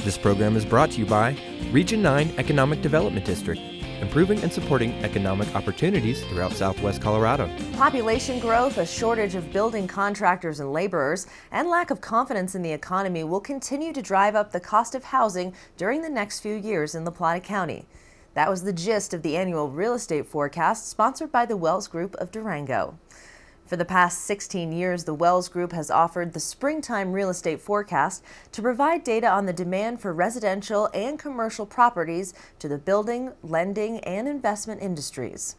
This program is brought to you by Region 9 Economic Development District, improving and supporting economic opportunities throughout Southwest Colorado. Population growth, a shortage of building contractors and laborers, and lack of confidence in the economy will continue to drive up the cost of housing during the next few years in La Plata County. That was the gist of the annual real estate forecast sponsored by the Wells Group of Durango. For the past 16 years, the Wells Group has offered the springtime real estate forecast to provide data on the demand for residential and commercial properties to the building, lending, and investment industries.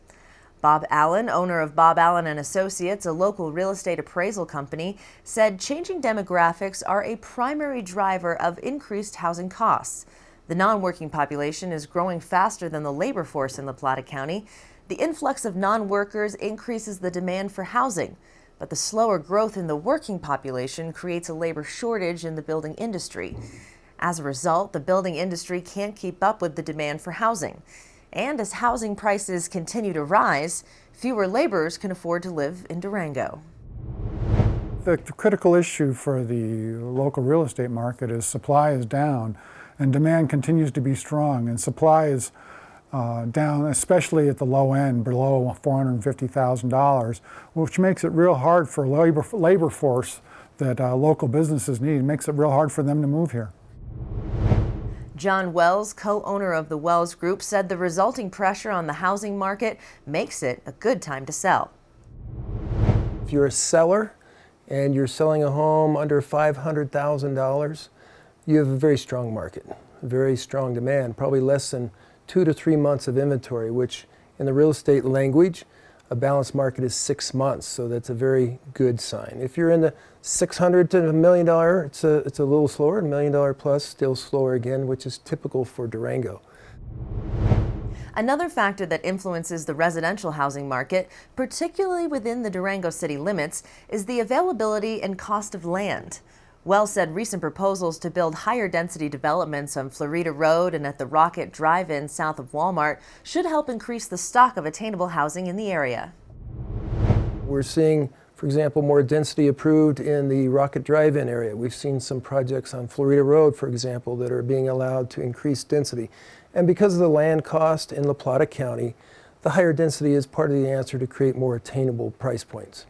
Bob Allen, owner of Bob Allen and Associates, a local real estate appraisal company, said changing demographics are a primary driver of increased housing costs. The non-working population is growing faster than the labor force in La Plata County. The influx of non-workers increases the demand for housing, but the slower growth in the working population creates a labor shortage in the building industry. As a result, the building industry can't keep up with the demand for housing. And as housing prices continue to rise, fewer laborers can afford to live in Durango. The critical issue for the local real estate market is supply is down and demand continues to be strong, and supply is down, especially at the low end, below $450,000, which makes it real hard for labor force that local businesses need. It makes it real hard for them to move here. John Wells, co-owner of the Wells Group, said the resulting pressure on the housing market makes it a good time to sell. If you're a seller and you're selling a home under $500,000, you have a very strong market, very strong demand, probably less than 2 to 3 months of inventory, which in the real estate language, a balanced market is 6 months, so that's a very good sign. If you're in the $600,000 to $1 million, it's a little slower, $1 million plus, still slower again, which is typical for Durango. Another factor that influences the residential housing market, particularly within the Durango city limits, is the availability and cost of land. Wells said recent proposals to build higher density developments on Florida Road and at the Rocket Drive-In south of Walmart should help increase the stock of attainable housing in the area. We're seeing, for example, more density approved in the Rocket Drive-In area. We've seen some projects on Florida Road, for example, that are being allowed to increase density. And because of the land cost in La Plata County, the higher density is part of the answer to create more attainable price points.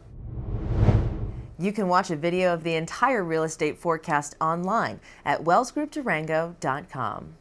You can watch a video of the entire real estate forecast online at wellsgroupdurango.com.